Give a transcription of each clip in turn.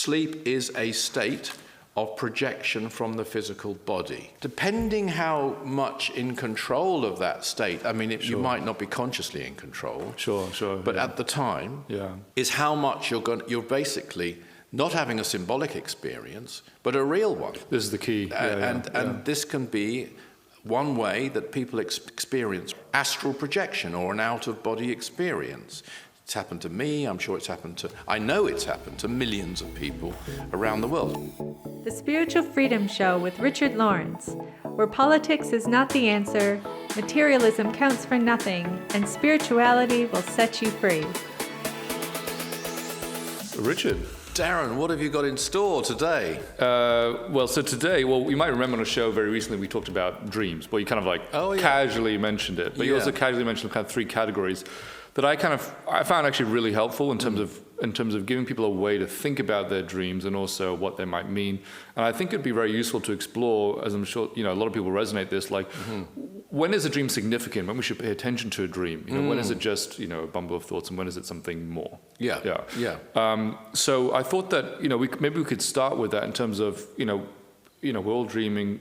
sleep is a state of projection from the physical body. Depending how much in control of that state, I mean, you might not be consciously in control. Sure. But at the time, is how much you're basically not having a symbolic experience, but a real one. This is the key. And this can be one way that people experience astral projection or an out-of-body experience. It's happened to me, I know it's happened to millions of people around the world. The Spiritual Freedom Show with Richard Lawrence, where politics is not the answer, materialism counts for nothing, and spirituality will set you free. Richard. Darren, what have you got in store today? Today, you might remember on a show very recently we talked about dreams. Well, you kind of casually mentioned it, but you also casually mentioned kind of three categories that I found actually really helpful in terms of giving people a way to think about their dreams and also what they might mean. And I think it'd be very useful to explore, as I'm sure a lot of people resonate this, like when is a dream significant? When we should pay attention to a dream? When is it just a bumble of thoughts, and when is it something more? Yeah. So I thought that maybe we could start with that in terms of we're all dreaming.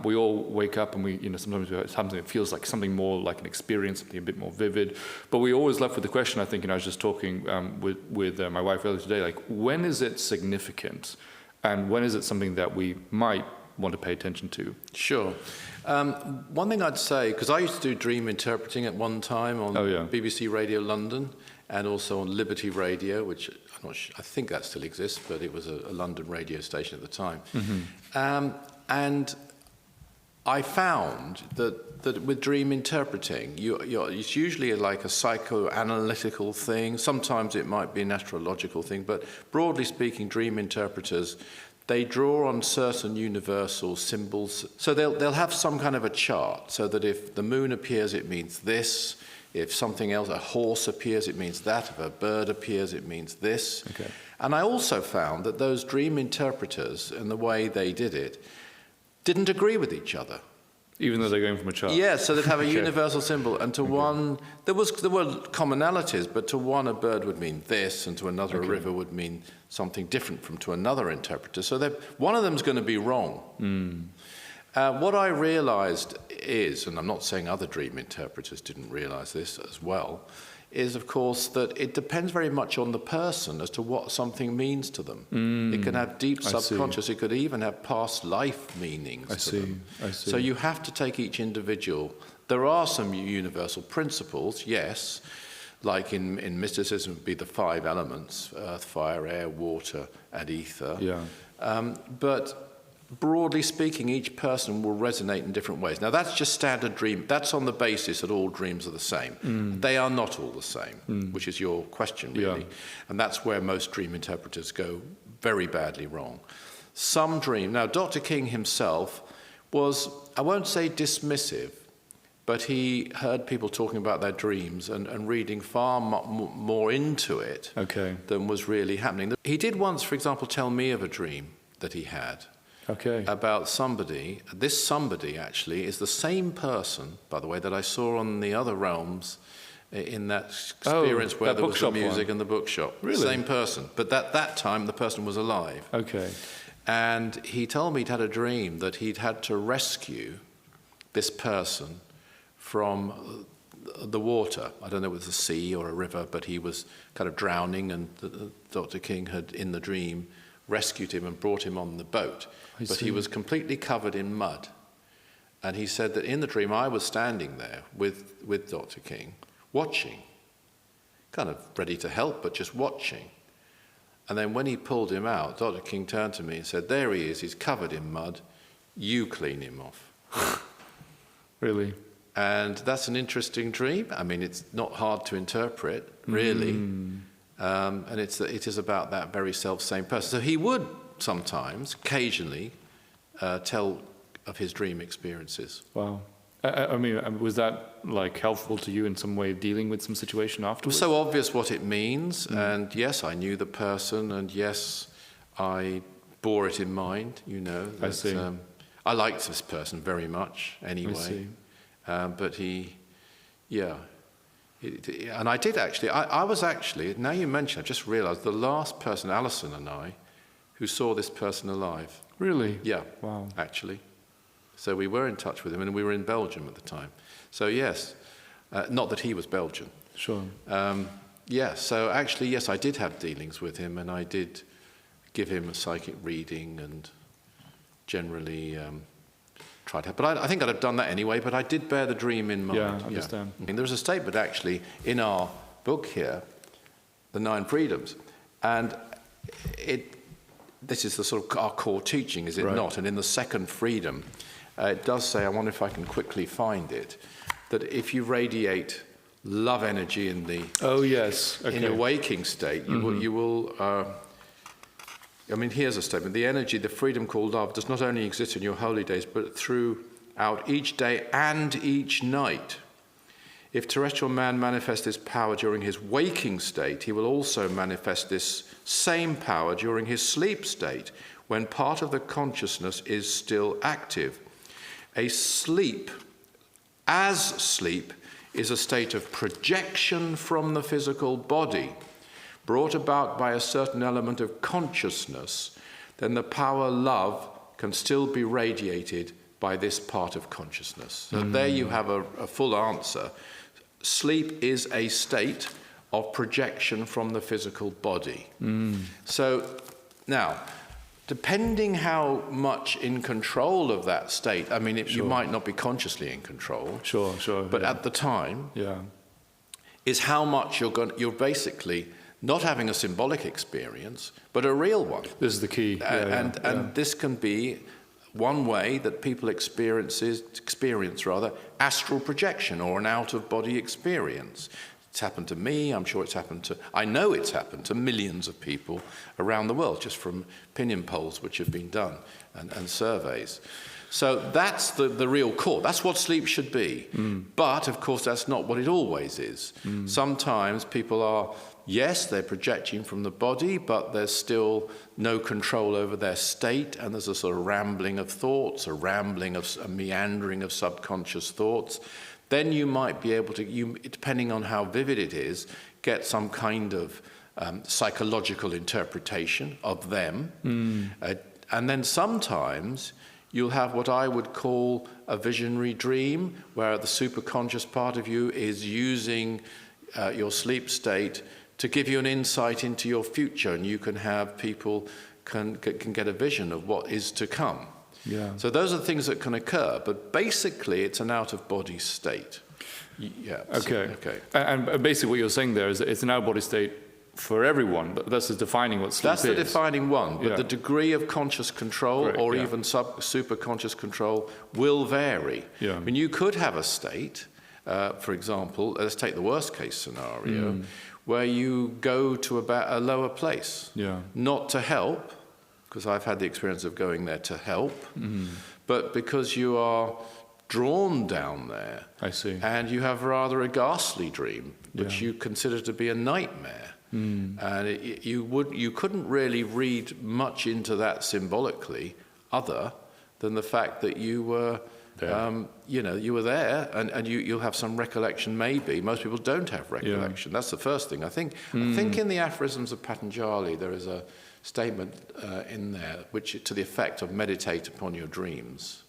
We all wake up and sometimes it's something that feels like something more like an experience, something a bit more vivid. But we're always left with the question, I think, I was just talking with my wife earlier today, like when is it significant? And when is it something that we might want to pay attention to? Sure. One thing I'd say, because I used to do dream interpreting at one time on BBC Radio London and also on Liberty Radio, which I think that still exists, but it was a London radio station at the time. And I found that with dream interpreting, it's usually like a psychoanalytical thing. Sometimes it might be an astrological thing, but broadly speaking, dream interpreters, they draw on certain universal symbols. So they'll have some kind of a chart, so that if the moon appears, it means this. If something else, a horse appears, it means that. If a bird appears, it means this. Okay. And I also found that those dream interpreters, and the way they did it, didn't agree with each other. Even though they're going from a chart? Yeah, so they'd have a universal symbol, and to one, there were commonalities, but to one a bird would mean this, and to another a river would mean something different to another interpreter. So one of them's going to be wrong. What I realized is, and I'm not saying other dream interpreters didn't realize this as well, is, of course, that it depends very much on the person as to what something means to them. It can have deep subconscious, it could even have past life meanings to them. I see. So you have to take each individual. There are some universal principles, yes, like in mysticism would be the 5 elements, earth, fire, air, water, and ether. But broadly speaking, each person will resonate in different ways. Now, that's just standard dream. That's on the basis that all dreams are the same. They are not all the same, which is your question, really. And that's where most dream interpreters go very badly wrong. Now, Dr. King himself was, I won't say dismissive, but he heard people talking about their dreams and reading far more into it than was really happening. He did once, for example, tell me of a dream that he had. About somebody. This somebody actually is the same person, by the way, that I saw on the other realms in that experience where there was the music and the bookshop. Really? Same person. But at that time, the person was alive. And he told me he'd had a dream that he'd had to rescue this person from the water. I don't know if it was a sea or a river, but he was kind of drowning, and Dr. King had, in the dream, rescued him and brought him on the boat. But he was completely covered in mud. And he said that in the dream I was standing there with Dr. King, watching, kind of ready to help, but just watching. And then when he pulled him out, Dr. King turned to me and said, "There he is, he's covered in mud, you clean him off." Really? And that's an interesting dream. I mean, it's not hard to interpret, really. And it is about that very self-same person. So he would sometimes, occasionally, tell of his dream experiences. Wow. I mean, was that like helpful to you in some way dealing with some situation afterwards? It was so obvious what it means, and yes, I knew the person, and yes, I bore it in mind, that, I see. I liked this person very much anyway. I see. But and I did actually, I was actually, now you mention, I just realized the last person, Alison and I, who saw this person alive. Really? Yeah. Wow. Actually. So we were in touch with him, and we were in Belgium at the time. So yes, not that he was Belgian. Sure. Yeah, so actually, yes, I did have dealings with him, and I did give him a psychic reading and generally tried to. But I think I'd have done that anyway, but I did bear the dream in mind. Yeah, I understand. I mean, there's a statement actually in our book here, The 9 Freedoms, and this is the sort of our core teaching, is it not? And in the second freedom, it does say, I wonder if I can quickly find it, that if you radiate love energy in the in your waking state, you will I mean, here's a statement: the energy, the freedom called love, does not only exist in your holy days, but throughout each day and each night. If terrestrial man manifests this power during his waking state, he will also manifest this same power during his sleep state, when part of the consciousness is still active. Sleep is a state of projection from the physical body, brought about by a certain element of consciousness. Then the power love can still be radiated by this part of consciousness. So there you have a full answer. Sleep is a state of projection from the physical body. So now, depending how much in control of that state, I mean, you might not be consciously in control. Sure. But at the time, is how much you're basically not having a symbolic experience, but a real one. This is the key. And this can be one way that people experience astral projection or an out-of-body experience. It's happened to me. I know it's happened to millions of people around the world, just from opinion polls which have been done and surveys. So that's the real core. That's what sleep should be. But, of course, that's not what it always is. Sometimes people are, yes, they're projecting from the body, but there's still no control over their state, and there's a sort of rambling of thoughts, a meandering of subconscious thoughts. Then you might be able to, depending on how vivid it is, get some kind of psychological interpretation of them. And then sometimes you'll have what I would call a visionary dream, where the superconscious part of you is using your sleep state to give you an insight into your future, and you can have people can get a vision of what is to come. So those are the things that can occur, but basically it's an out-of-body state. Okay. And basically what you're saying there is that it's an out-of-body state for everyone, but that's defining what sleep is. That's the defining one, but the degree of conscious control even super-conscious control will vary. I mean, you could have a state, for example, let's take the worst-case scenario, where you go to about a lower place, not to help, because I've had the experience of going there to help, but because you are drawn down there. I see. And you have rather a ghastly dream, which you consider to be a nightmare. And you couldn't really read much into that symbolically, other than the fact that you were you were there, and you'll have some recollection. Maybe most people don't have recollection. That's the first thing. I think in the aphorisms of Patanjali there is a statement in there which to the effect of meditate upon your dreams,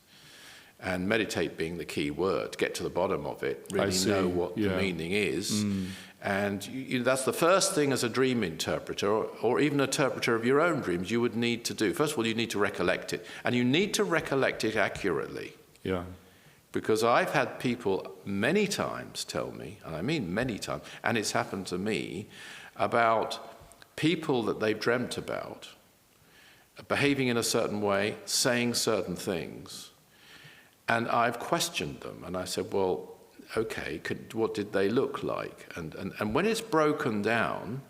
and meditate being the key word. Get to the bottom of it. Really know what the meaning is. And that's the first thing as a dream interpreter, or even interpreter of your own dreams, you would need to do. First of all, you need to recollect it, and you need to recollect it accurately. Because I've had people many times tell me, and I mean many times, and it's happened to me, about people that they've dreamt about, behaving in a certain way, saying certain things, and I've questioned them, and I said, well, okay, what did they look like? And when it's broken down,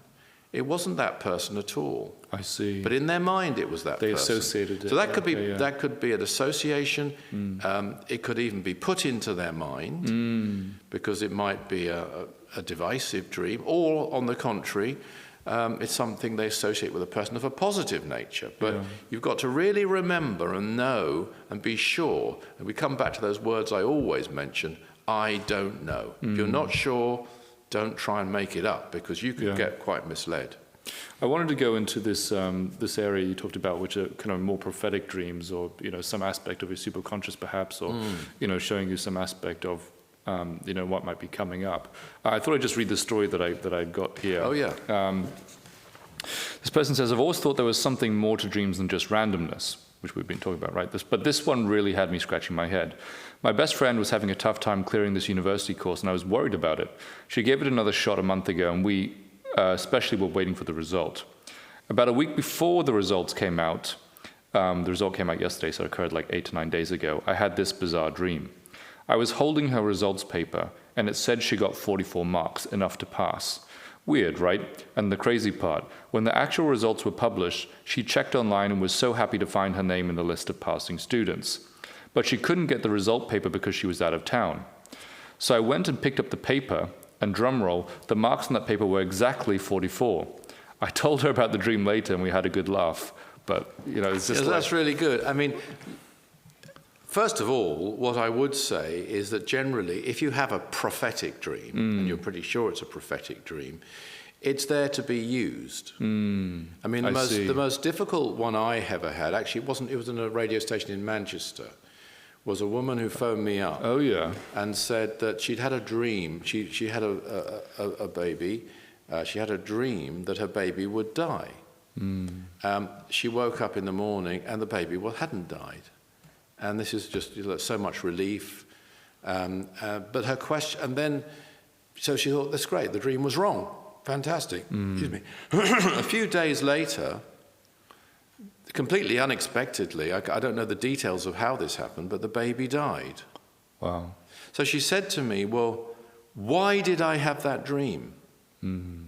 it wasn't that person at all. I see. But in their mind, it was that person. They associated it. So that could be an association. It could even be put into their mind, because it might be a divisive dream, or on the contrary, it's something they associate with a person of a positive nature. But you've got to really remember and know and be sure. And we come back to those words I always mention, I don't know. If you're not sure, don't try and make it up, because you could get quite misled. I wanted to go into this this area you talked about, which are kind of more prophetic dreams, or some aspect of your superconscious, perhaps, or showing you some aspect of what might be coming up. I thought I'd just read the story that I got here. Oh yeah. This person says, "I've always thought there was something more to dreams than just randomness," which we've been talking about, right? But this one really had me scratching my head. "My best friend was having a tough time clearing this university course, and I was worried about it. She gave it another shot a month ago, and we especially were waiting for the result. About a week before the results came out, the result came out yesterday, so it occurred like 8 to 9 days ago, I had this bizarre dream. I was holding her results paper, and it said she got 44 marks, enough to pass. Weird, right? And the crazy part, when the actual results were published, she checked online and was so happy to find her name in the list of passing students. But she couldn't get the result paper because she was out of town. So I went and picked up the paper, and drumroll, the marks on that paper were exactly 44. I told her about the dream later, and we had a good laugh. But, it's just that's really good. I mean, first of all, what I would say is that generally, if you have a prophetic dream, and you're pretty sure it's a prophetic dream, it's there to be used. I mean, the most difficult one I ever had, actually, it was in a radio station in Manchester, was a woman who phoned me up. Oh, yeah. And said that she'd had a dream. She had a baby. She had a dream that her baby would die. She woke up in the morning and the baby hadn't died. And this is just so much relief. But her question, and then, so she thought, that's great, the dream was wrong. Fantastic. Excuse me. A few days later, completely unexpectedly, I don't know the details of how this happened, but the baby died. Wow. So she said to me, well, why did I have that dream?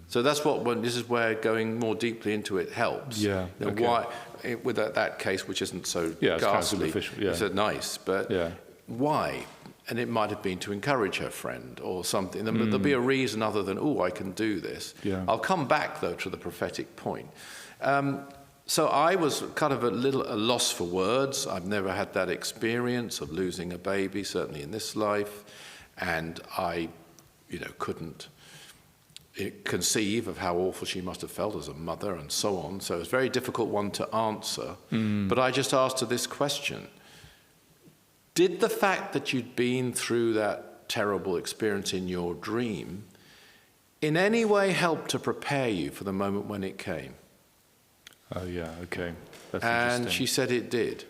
So that's this is where going more deeply into it helps. Yeah. Okay. Why, with that case, which isn't so ghastly, it's kind of superficial, it's nice, but why? And it might have been to encourage her friend or something. There'll be a reason other than, I can do this. Yeah. I'll come back, though, to the prophetic point. So I was kind of a loss for words. I've never had that experience of losing a baby, certainly in this life, and I, couldn't conceive of how awful she must have felt as a mother and so on. So it was a very difficult one to answer. But I just asked her this question. Did the fact that you'd been through that terrible experience in your dream in any way help to prepare you for the moment when it came? Oh, yeah, okay. That's and interesting. she said it did.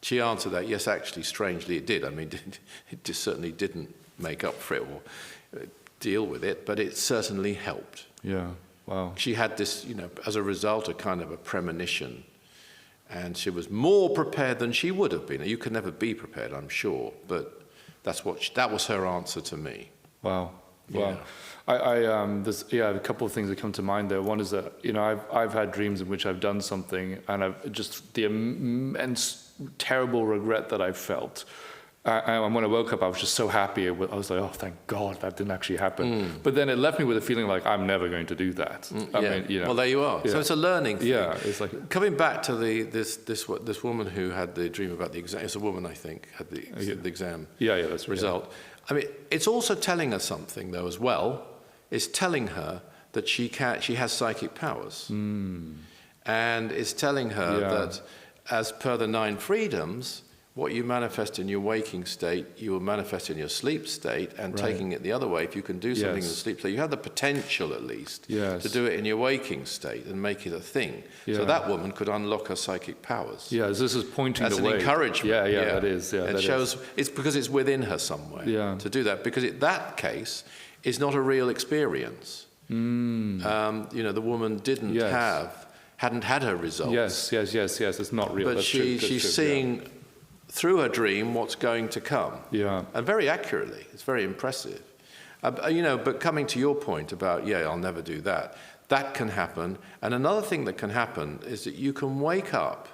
She answered that, yes, actually, strangely, it did. I mean, it just certainly didn't make up for it or deal with it, but it certainly helped. Yeah, wow. She had this, as a result, a kind of a premonition, and she was more prepared than she would have been. You can never be prepared, I'm sure, but that was her answer to me. Wow. Yeah. Wow. There's a couple of things that come to mind there. One is that I've had dreams in which I've done something, and I've just the immense terrible regret that I felt. And when I woke up, I was just so happy. I was like, oh, thank God that didn't actually happen. But then it left me with a feeling like I'm never going to do that. I mean, Well, there you are. Yeah. So it's a learning thing. Yeah, it's like coming back to this woman who had the dream about the exam. It's a woman, I think, had the exam. Yeah, that's result. Yeah. I mean, it's also telling her something though as well. It's telling her that she has psychic powers, and it's telling her that, as per the 9 freedoms, what you manifest in your waking state, you will manifest in your sleep state, and taking it the other way, if you can do something in the sleep state, you have the potential at least to do it in your waking state and make it a thing. So that woman could unlock her psychic powers. Yeah, this is pointing as the way. As an encouragement. Yeah, that is. Yeah, it shows it's because it's within her somewhere to do that, because that case is not a real experience. The woman hadn't had her results. Yes, it's not real. But she's seeing through her dream what's going to come. Yeah. And very accurately. It's very impressive. But coming to your point about, I'll never do that, that can happen. And another thing that can happen is that you can wake up,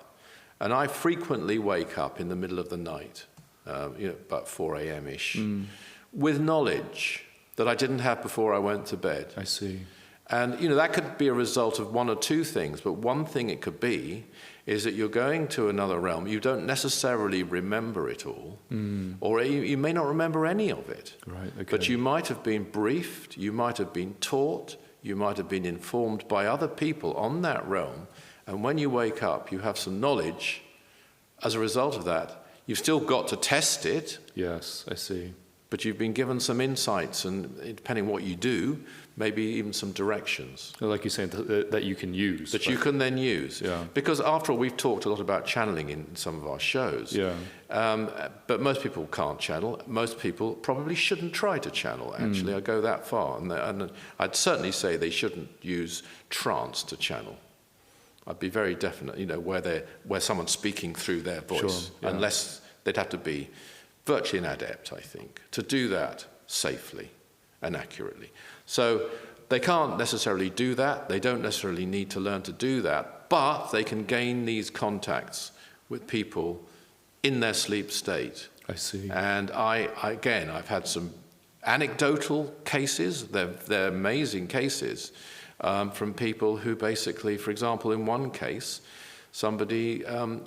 and I frequently wake up in the middle of the night, about 4 a.m.-ish, with knowledge that I didn't have before I went to bed. I see. And, that could be a result of one or two things, but one thing it could be is that you're going to another realm. You don't necessarily remember it all, or you may not remember any of it. Right, okay. But you might have been briefed, you might have been taught, you might have been informed by other people on that realm, and when you wake up, you have some knowledge. As a result of that, you've still got to test it. Yes, I see. But you've been given some insights, and depending on what you do, maybe even some directions. Like you said, that you can use. That you can then use. Yeah. Because after all, we've talked a lot about channeling in some of our shows. Yeah. But most people can't channel. Most people probably shouldn't try to channel, actually. I go that far. And I'd certainly say they shouldn't use trance to channel. I'd be very definite, where someone's speaking through their voice. Sure, yeah. Unless they'd have to be virtually an adept, I think, to do that safely and accurately. So they can't necessarily do that. They don't necessarily need to learn to do that, but they can gain these contacts with people in their sleep state. I see. And I've had some anecdotal cases. They're amazing cases from people who basically, for example, in one case, somebody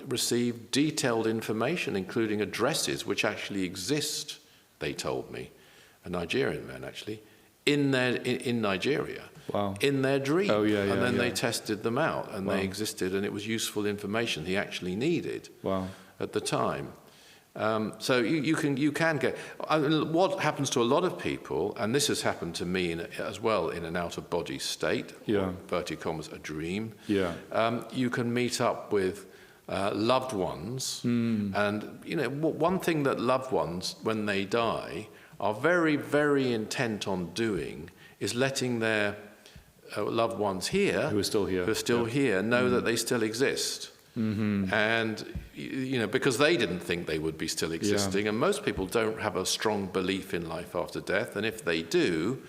received detailed information, including addresses which actually exist, they told me, a Nigerian man actually, in Nigeria, wow, in their dream. Oh, yeah, and then yeah. they tested them out, and wow, they existed, and it was useful information he actually needed wow, at the time. So you can get what happens to a lot of people, and this has happened to me as well in an out-of-body state, yeah, inverted commas, a dream. yeah. You can meet up with loved ones, and one thing that loved ones, when they die, are very, very intent on doing is letting their loved ones here, who are still here, know that they still exist. Mm-hmm. And because they didn't think they would be still existing, and most people don't have a strong belief in life after death, and if they do,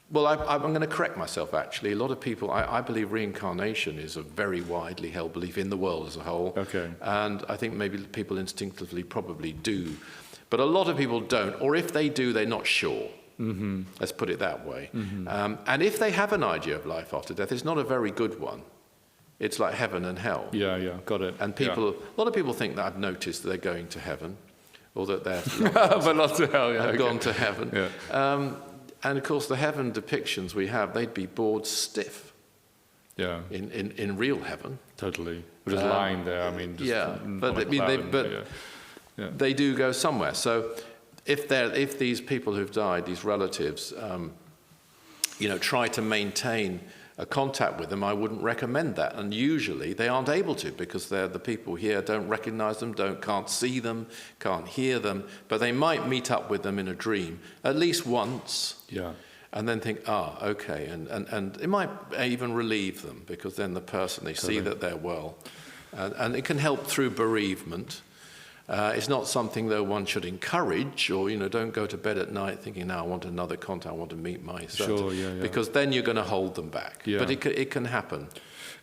well, I'm going to correct myself actually. A lot of people, I believe reincarnation is a very widely held belief in the world as a whole. Okay. And I think maybe people instinctively probably do, but a lot of people don't, or if they do, they're not sure. Mm-hmm. Let's put it that way. Mm-hmm. And if they have an idea of life after death, it's not a very good one. It's like heaven and hell. Yeah, got it. And a lot of people think that I've noticed that they're going to heaven, or that they're but not to hell. Yeah, have gone to heaven. Yeah. And of course, the heaven depictions we have, they'd be bored stiff. Yeah. In real heaven. Totally. We're just lying there. I mean, just they do go somewhere. So if these people who've died, these relatives, try to maintain a contact with them, I wouldn't recommend that. And usually they aren't able to, because the people here don't recognize them, can't see them, can't hear them, but they might meet up with them in a dream at least once. Yeah. And then think, okay, and it might even relieve them, because then the person, they see that they're well. And it can help through bereavement. It's not something, though, one should encourage, or, don't go to bed at night thinking, now I want another contact, I want to meet my son. Sure, yeah. Because then you're going to hold them back. Yeah. But it can happen.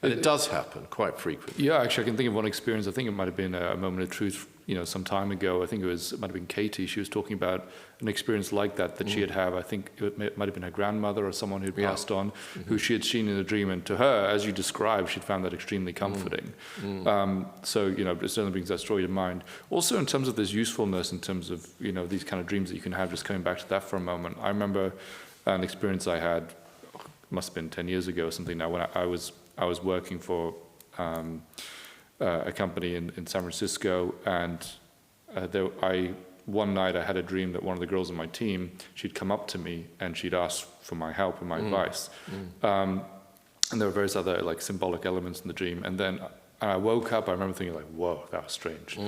And it does happen quite frequently. Yeah, actually, I can think of one experience. I think it might have been a moment of truth, some time ago. I think it might have been Katie. She was talking about an experience like that she had had. I think it might have been her grandmother or someone who'd passed on, who she had seen in a dream. And to her, as you described, she'd found that extremely comforting. So, it certainly brings that story to mind. Also, in terms of this usefulness, in terms of, these kind of dreams that you can have, just coming back to that for a moment. I remember an experience I had, must have been 10 years ago or something now, when I was working for a company in San Francisco, and one night I had a dream that one of the girls on my team, she'd come up to me and she'd ask for my help and my advice. And there were various other symbolic elements in the dream. And then I woke up, I remember thinking whoa, that was strange.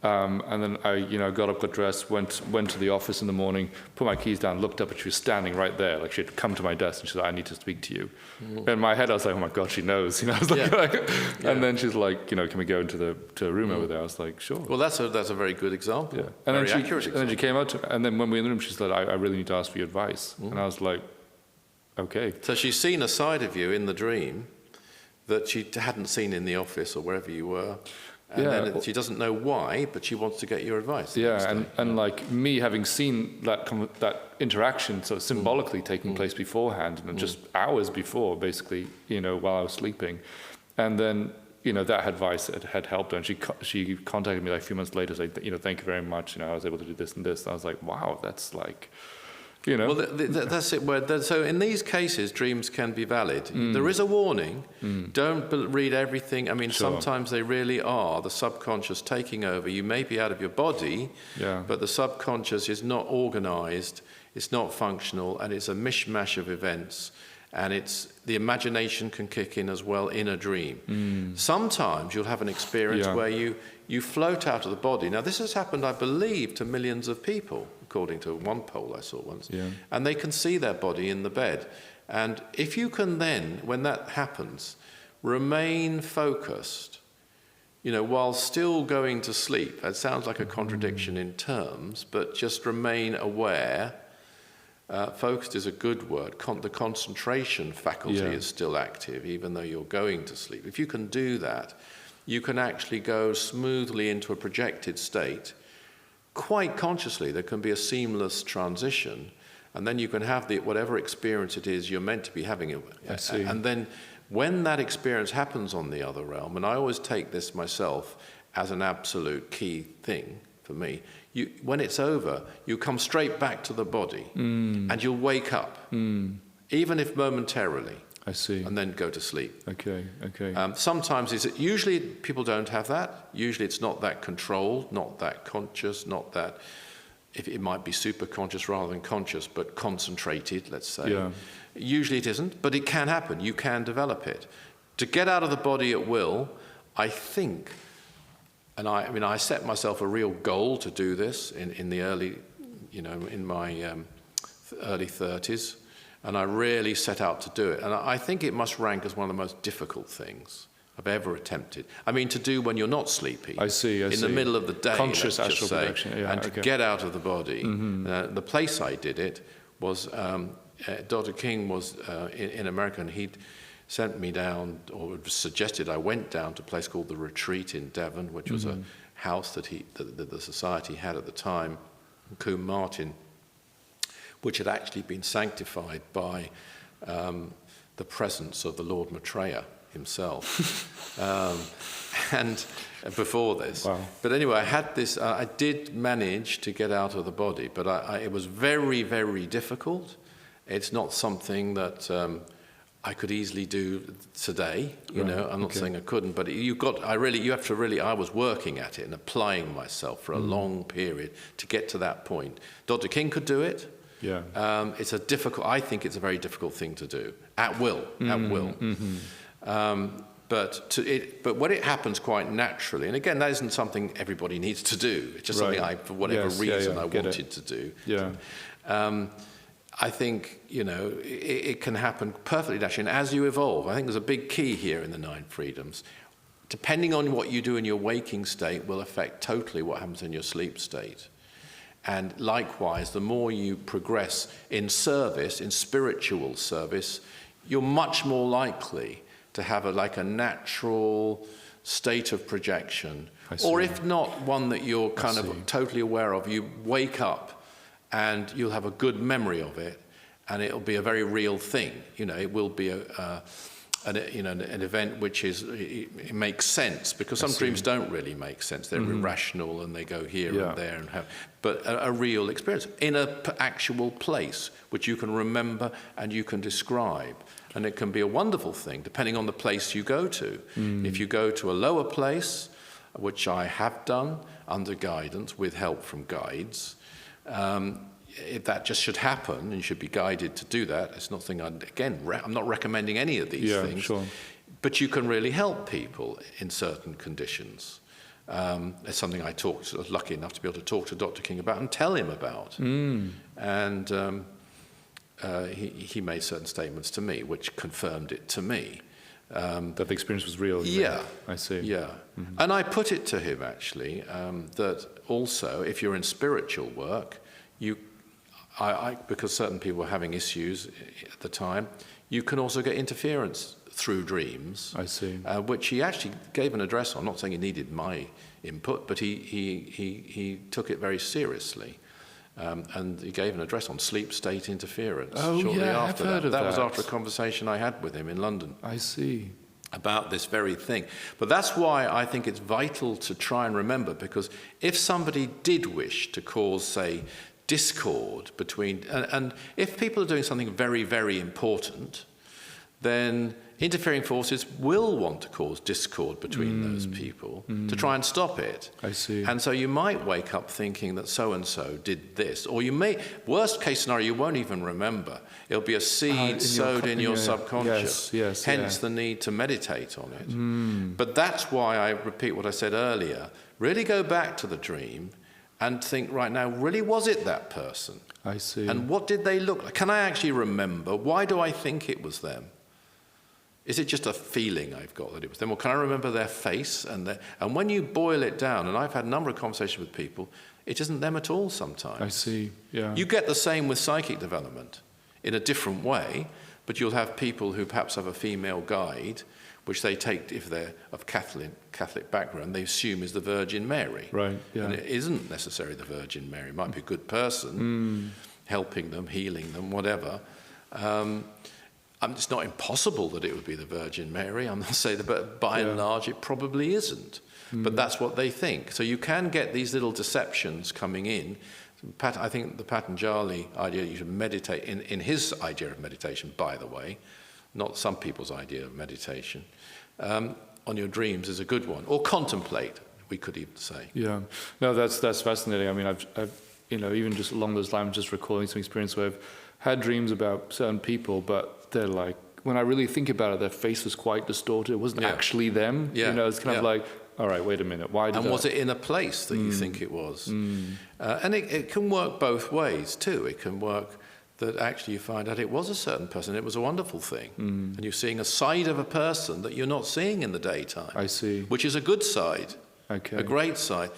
And then I got up, got dressed, went to the office in the morning, put my keys down, looked up, and she was standing right there. She had come to my desk and she said, I need to speak to you. In my head, I was like, oh my God, she knows. I was and then she's like, can we go into a room over there? I was like, sure. Well, that's a very good example. Yeah. And then she came out to me, and then when we were in the room, she said, I really need to ask for your advice. And I was like, okay. So she's seen a side of you in the dream that she hadn't seen in the office or wherever you were. And then she doesn't know why, but she wants to get your advice. Yeah, and me having seen that interaction so symbolically taking place beforehand, and just hours before, basically, while I was sleeping. And then, that advice had helped her. And she contacted me a few months later saying, thank you very much. I was able to do this and this. And I was like, wow, that's You know? Well, that's it. So in these cases, dreams can be valid. There is a warning. Don't read everything. I mean, sometimes they really are the subconscious taking over. You may be out of your body, but the subconscious is not organized, it's not functional, and it's a mishmash of events. And the imagination can kick in as well in a dream. Sometimes you'll have an experience where you float out of the body. Now, this has happened, I believe, to millions of people, according to one poll I saw once. And they can see their body in the bed. And if you can then, when that happens, remain focused, while still going to sleep. It sounds like a contradiction in terms, but just remain aware. Focused is a good word. The concentration faculty is still active, even though you're going to sleep. If you can do that, you can actually go smoothly into a projected state. Quite consciously, there can be a seamless transition, and then you can have whatever experience it is you're meant to be having. I see. And then when that experience happens on the other realm, and I always take this myself as an absolute key thing for me, when it's over, you come straight back to the body and you'll wake up, even if momentarily. I see. And then go to sleep. Okay. Sometimes usually people don't have that. Usually it's not that controlled, not that conscious, not that, if it might be super conscious rather than conscious, but concentrated, let's say. Yeah. Usually it isn't, but it can happen. You can develop it. To get out of the body at will, I think. And I set myself a real goal to do this in the early, in my early 30s, and I really set out to do it. And I think it must rank as one of the most difficult things I've ever attempted. I mean, to do when you're not sleepy. I see. In the middle of the day, conscious astral projection. And to get out of the body. The place I did it was, Dr. King was in America, and he'd sent me down, or suggested I went down to a place called the Retreat in Devon, which was a house that the society had at the time, in Combe Martin, which had actually been sanctified by the presence of the Lord Maitreya himself, and before this. Wow. But anyway, I had this. I did manage to get out of the body, but it was very, very difficult. It's not something that I could easily do today, I'm not saying I couldn't, but I was working at it and applying myself for a long period to get to that point. Dr. King could do it. Yeah. I think it's a very difficult thing to do, at will. But when it happens quite naturally, and again, that isn't something everybody needs to do. It's just something for whatever reason I wanted to do. Yeah. I think, it can happen perfectly naturally. And as you evolve, I think there's a big key here in the 9 freedoms. Depending on what you do in your waking state will affect totally what happens in your sleep state. And likewise, the more you progress in service, in spiritual service, you're much more likely to have a natural state of projection. Or if not one that you're kind of totally aware of, you wake up and you'll have a good memory of it, and it'll be a very real thing. It will be an event which it makes sense, because some dreams don't really make sense. They're irrational and they go here and there but a real experience in an actual place which you can remember and you can describe. And it can be a wonderful thing depending on the place you go to. If you go to a lower place, which I have done under guidance with help from guides, if that just should happen, and you should be guided to do that, it's nothing. I'm not recommending any of these things, sure. But you can really help people in certain conditions. It's something I was lucky enough to be able to talk to Dr. King about and tell him about. And he made certain statements to me, which confirmed it to me. That the experience was real. Yeah. I see. Yeah. And I put it to him, actually, that also, if you're in spiritual work, because certain people were having issues at the time, you can also get interference through dreams. I see. Which he actually gave an address on. I'm not saying he needed my input, but he took it very seriously. And he gave an address on sleep state interference. Shortly after I've heard of that. That was after a conversation I had with him in London. I see. About this very thing. But that's why I think it's vital to try and remember, because if somebody did wish to cause, say, discord between, and if people are doing something very, very important, then interfering forces will want to cause discord between those people to try and stop it. I see. And so you might wake up thinking that so-and-so did this, or you may, worst case scenario, you won't even remember. It'll be a seed sowed in your subconscious, hence the need to meditate on it. But that's why I repeat what I said earlier. Really go back to the dream and think, right now, really was it that person? I see. And what did they look like? Can I actually remember? Why do I think it was them? Is it just a feeling I've got that it was them? Or can I remember their face? And when you boil it down, and I've had a number of conversations with people, it isn't them at all sometimes. I see, yeah. You get the same with psychic development in a different way, but you'll have people who perhaps have a female guide, which they take, if they're of Catholic background, they assume is the Virgin Mary. Right, yeah. And it isn't necessarily the Virgin Mary. It might be a good person, helping them, healing them, whatever. It's not impossible that it would be the Virgin Mary, I'm not saying that, but by and large it probably isn't. But that's what they think. So you can get these little deceptions coming in. I think the Patanjali idea, you should meditate, in his idea of meditation, by the way, not some people's idea of meditation, on your dreams is a good one. Or contemplate, we could even say. Yeah, no, that's fascinating. I mean, I've even just along those lines, just recalling some experience where I've had dreams about certain people, but they're like, when I really think about it, their face was quite distorted. It wasn't actually them. Yeah. It's kind of like, all right, wait a minute. Why did was it in a place that you think it was? And it can work both ways too. It can work that actually you find out it was a certain person. It was a wonderful thing. And you're seeing a side of a person that you're not seeing in the daytime. I see. Which is a good side. Okay. A great side.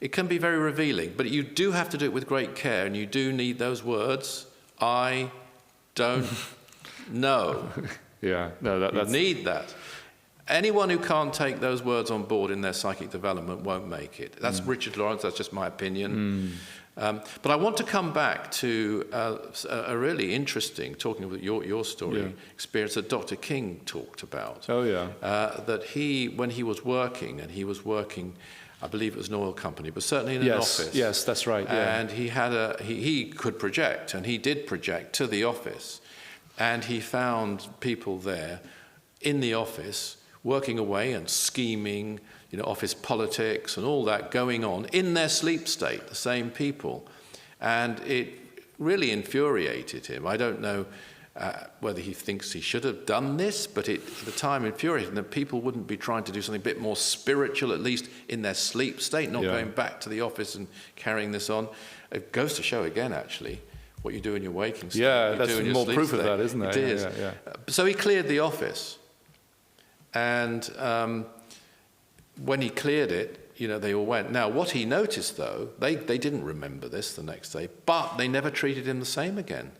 It can be very revealing, but you do have to do it with great care, and you do need those words. I don't know. Yeah, no, that's... You need that. Anyone who can't take those words on board in their psychic development won't make it. That's Richard Lawrence, that's just my opinion. But I want to come back to a really interesting, talking about your story, experience that Dr. King talked about. Oh, yeah. That when he was working, I believe it was an oil company, but certainly in an office. Yes, that's right. Yeah. And he could project, and he did project to the office. And he found people there in the office working away and scheming, office politics and all that going on in their sleep state, the same people. And it really infuriated him. I don't know whether he thinks he should have done this, but at the time infuriated him that people wouldn't be trying to do something a bit more spiritual, at least in their sleep state, not going back to the office and carrying this on. It goes to show again, actually, what you do in your waking state. Yeah, that's more proof of that, isn't it? It is. Yeah. So he cleared the office. And when he cleared it, they all went. Now, what he noticed, though, they didn't remember this the next day, but they never treated him the same again.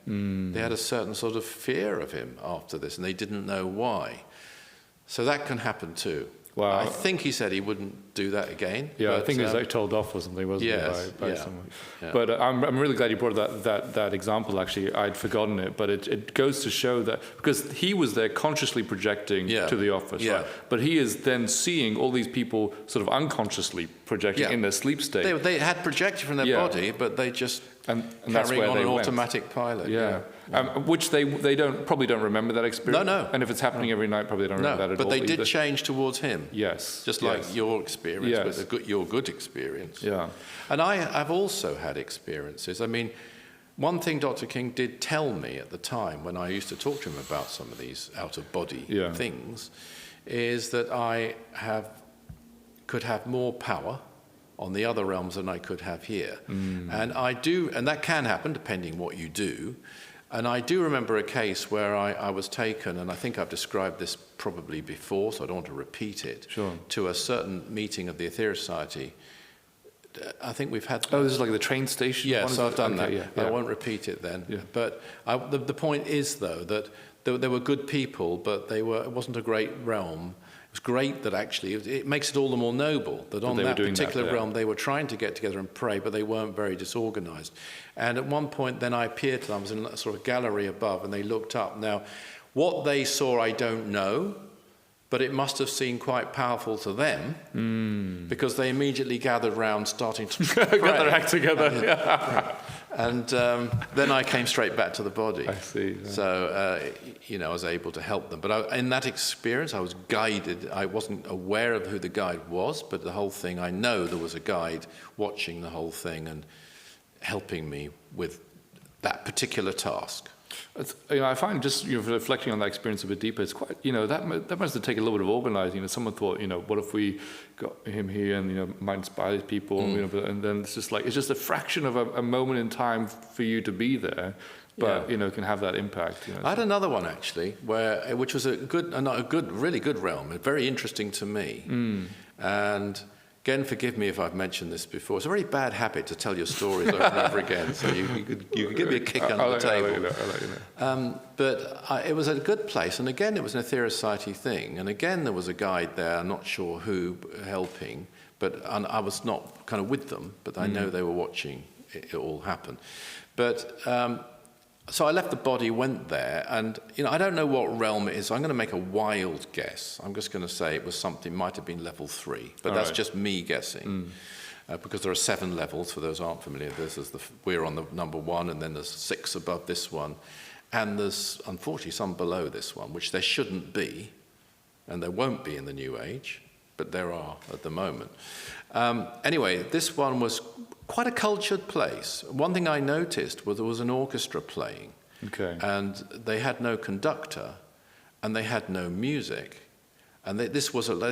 They had a certain sort of fear of him after this, and they didn't know why. So that can happen too. Wow. I think he said he wouldn't do that again. Yeah, I think he was like told off or something, wasn't he, by someone. Yeah. But I'm really glad you brought that example, actually. I'd forgotten it, but it goes to show that, because he was there consciously projecting to the office, right? But he is then seeing all these people sort of unconsciously projecting in their sleep state. They had projected from their body, but they just and that's carrying where on they an went. automatic pilot. Which they probably don't remember that experience. No. And if it's happening every night, probably don't remember that at all. But they did either. change towards him. Yes. Just like your experience, but your good experience. Yeah. And I've also had experiences. I mean, one thing Dr. King did tell me at the time when I used to talk to him about some of these out-of-body things is that I could have more power on the other realms than I could have here. And that can happen depending what you do. And I do remember a case where I was taken, and I think I've described this probably before, so I don't want to repeat it, to a certain meeting of the Aetherius Society. I think we've had... Oh, this is like the train station? Yes, I've done that. Yeah. I won't repeat it then. Yeah. But the point is, though, that there were good people, but it wasn't a great realm. It was great that actually, it makes it all the more noble that on that particular realm they were trying to get together and pray, but they weren't very disorganized. And at one point then I appeared to them, I was in a sort of gallery above, and they looked up. Now, what they saw I don't know, but it must have seemed quite powerful to them because they immediately gathered round starting to get their act together. Yeah. And then I came straight back to the body. I see. Yeah. So, I was able to help them. But in that experience, I was guided. I wasn't aware of who the guide was, but the whole thing, I know there was a guide watching the whole thing and helping me with that particular task. I find just reflecting on that experience a bit deeper, it's quite, that must have taken a little bit of organizing. Someone thought, what if we got him here and, might inspire people, and then it's just a fraction of a moment in time for you to be there, but, can have that impact. I had another one actually, which was really good realm, very interesting to me. And again, forgive me if I've mentioned this before. It's a very bad habit to tell your stories over and over again. So you could give me a kick under the table. I'll let you know. But it was a good place, and again, it was an Aetherius Society thing. And again, there was a guide there. I'm not sure who helping, but I was not kind of with them. But I know they were watching it all happen. But so I left the body, went there, and I don't know what realm it is. So I'm going to make a wild guess. I'm just going to say it was something, might have been level 3, but that's just me guessing, because there are 7 levels. For those who aren't familiar, we're on the number 1, and then there's 6 above this one, and there's unfortunately some below this one, which there shouldn't be, and there won't be in the New Age, but there are at the moment. Anyway, this one was quite a cultured place. One thing I noticed was there was an orchestra playing, and they had no conductor, and they had no music, and they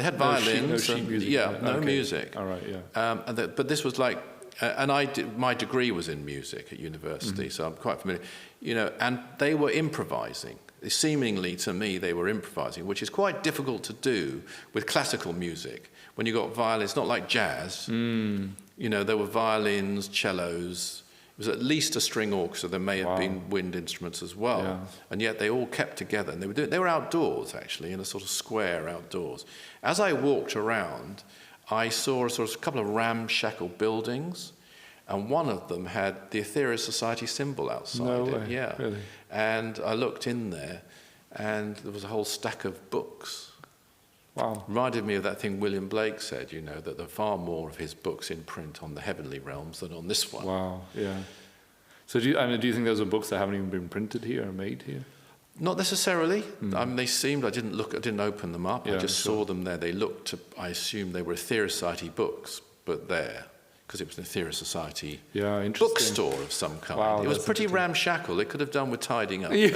had violins. No sheet music. No music. All right, yeah. But this was like, and my degree was in music at university, so I'm quite familiar. And they were improvising. Seemingly to me, they were improvising, which is quite difficult to do with classical music. When you got violins, it's not like jazz. There were violins, cellos. It was at least a string orchestra. There may have been wind instruments as well. And yet they all kept together. And they were outdoors, actually, in a sort of square outdoors. As I walked around, I saw a couple of ramshackle buildings. And one of them had the Aetherius Society symbol outside it. Yeah. Really? And I looked in there, and there was a whole stack of books. Wow. Reminded me of that thing William Blake said, that there are far more of his books in print on the heavenly realms than on this one. Wow, yeah. So do you think those are books that haven't even been printed here or made here? Not necessarily. They seemed, I didn't open them up. I just saw them there. They looked, I assumed they were Aetherius Society books, but there. Because it was an Aetherius Society bookstore of some kind. Wow, it was pretty ramshackle. It could have done with tidying up. Maybe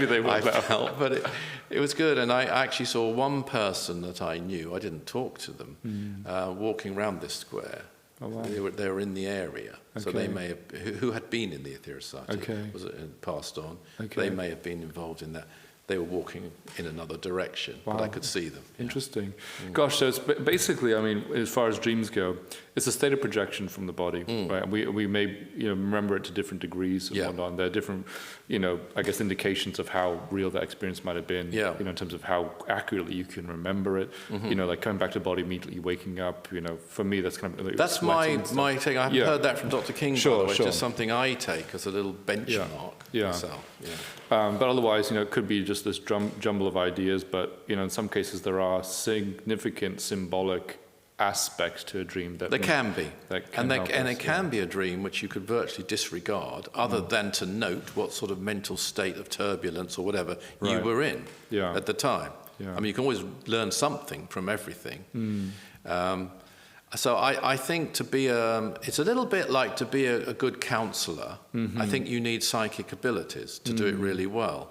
they would. I felt, but it was good. And I actually saw one person that I knew. I didn't talk to them, walking around this square. Oh, wow. They were in the area, so they may have who had been in the Aetherius Society was passed on. They may have been involved in that. They were walking in another direction, but I could see them. Interesting. Gosh, so it's basically, as far as dreams go, it's a state of projection from the body, right? We may, remember it to different degrees and whatnot. There are different, I guess, indications of how real that experience might have been. In terms of how accurately you can remember it. Like coming back to the body immediately, waking up. For me, that's kind of that's my take. I haven't heard that from Dr. King. Sure, by the way. It's just something I take as a little benchmark myself. But otherwise, it could be just this jumble of ideas. But in some cases, there are significant symbolic aspects to a dream that there can be, and it can be a dream which you could virtually disregard, other than to note what sort of mental state of turbulence or whatever you were in at the time. You can always learn something from everything. So I think it's a little bit like to be a good counsellor. I think you need psychic abilities to do it really well.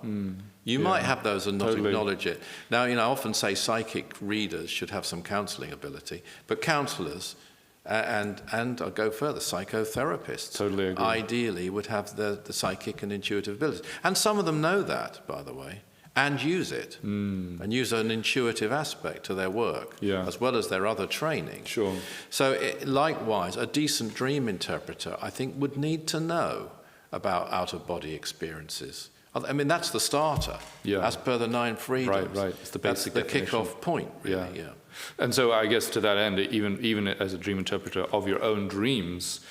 You might have those and not acknowledge it. Now, I often say psychic readers should have some counselling ability, but counsellors, and I'll go further, psychotherapists, ideally would have the psychic and intuitive abilities. And some of them know that, by the way, and use it, and use an intuitive aspect to their work, as well as their other training. Sure. So likewise, a decent dream interpreter, I think, would need to know about out-of-body experiences. That's the starter, as per the 9 freedoms. Right. It's the basic That's the kick-off point, really, And so I guess to that end, even as a dream interpreter of your own dreams,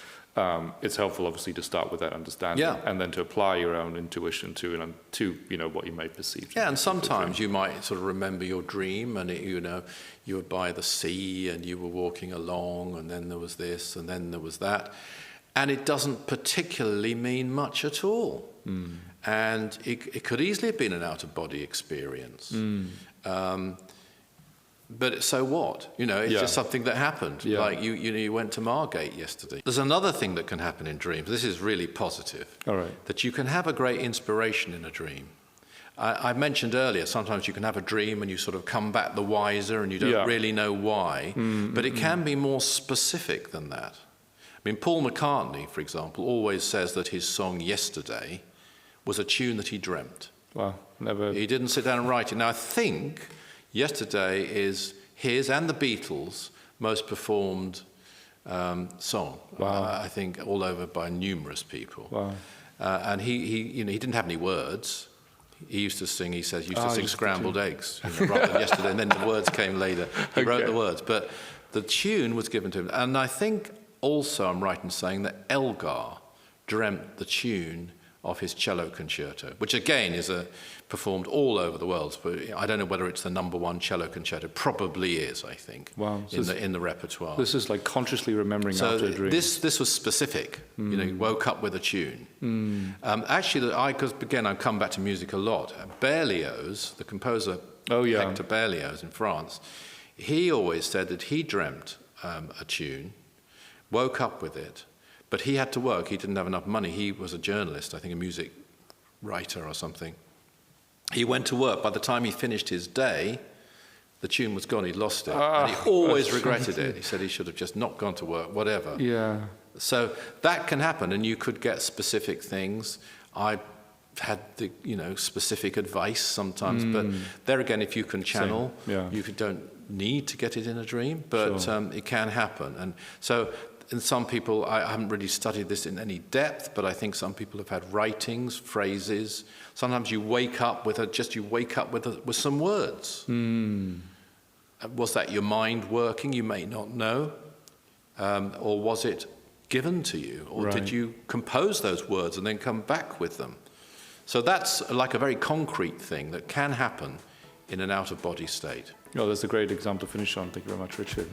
it's helpful, obviously, to start with that understanding, and then to apply your own intuition to what you may perceive. Yeah, and sometimes you might sort of remember your dream, and you were by the sea, and you were walking along, and then there was this, and then there was that, and it doesn't particularly mean much at all. And it could easily have been an out-of-body experience. But so what? It's just something that happened. Yeah. Like you went to Margate yesterday. There's another thing that can happen in dreams. This is really positive. All right. That you can have a great inspiration in a dream. I mentioned earlier, sometimes you can have a dream and you sort of come back the wiser and you don't really know why. But it can be more specific than that. I mean, Paul McCartney, for example, always says that his song Yesterday was a tune that he dreamt. Wow, never. He didn't sit down and write it. Now, I think Yesterday is his and the Beatles' most performed song. Wow. I think all over by numerous people. Wow. And he didn't have any words. He used to sing. He says he used to sing scrambled eggs rather than Yesterday, and then the words came later. He wrote the words, but the tune was given to him. And I think also I'm right in saying that Elgar dreamt the tune of his cello concerto, which again is performed all over the world. But I don't know whether it's the #1 cello concerto. Probably is, I think. Wow. In the repertoire. This is like consciously remembering after a dream. This was specific. You woke up with a tune. Actually, because again, I come back to music a lot. Berlioz, the composer, Hector Berlioz in France, he always said that he dreamt a tune, woke up with it. But he had to work. He didn't have enough money. He was a journalist, I think a music writer or something. He went to work. By the time he finished his day, the tune was gone. He'd lost it. And he always regretted it. He said he should have just not gone to work, whatever. Yeah. So that can happen, and you could get specific things. I had the specific advice sometimes, but there again, if you can channel, you don't need to get it in a dream, but it can happen. And so. And some people, I haven't really studied this in any depth, but I think some people have had writings, phrases. Sometimes you wake up with some words. Was that your mind working? You may not know. Or was it given to you? Or did you compose those words and then come back with them? So that's like a very concrete thing that can happen in an out-of-body state. Oh, that's a great example to finish on. Thank you very much, Richard.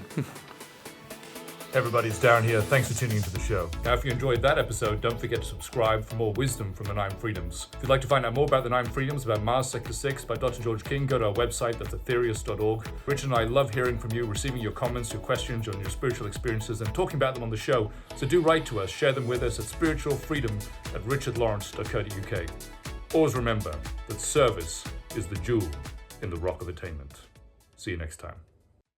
Hey everybody, it's Darren here. Thanks for tuning into the show. Now, if you enjoyed that episode, don't forget to subscribe for more wisdom from the 9 Freedoms. If you'd like to find out more about the 9 Freedoms, about Mars Sector 6 by Dr. George King, go to our website, that's aetherius.org. Richard and I love hearing from you, receiving your comments, your questions on your spiritual experiences, and talking about them on the show. So do write to us, share them with us at spiritualfreedom@richardlawrence.co.uk. Always remember that service is the jewel in the rock of attainment. See you next time.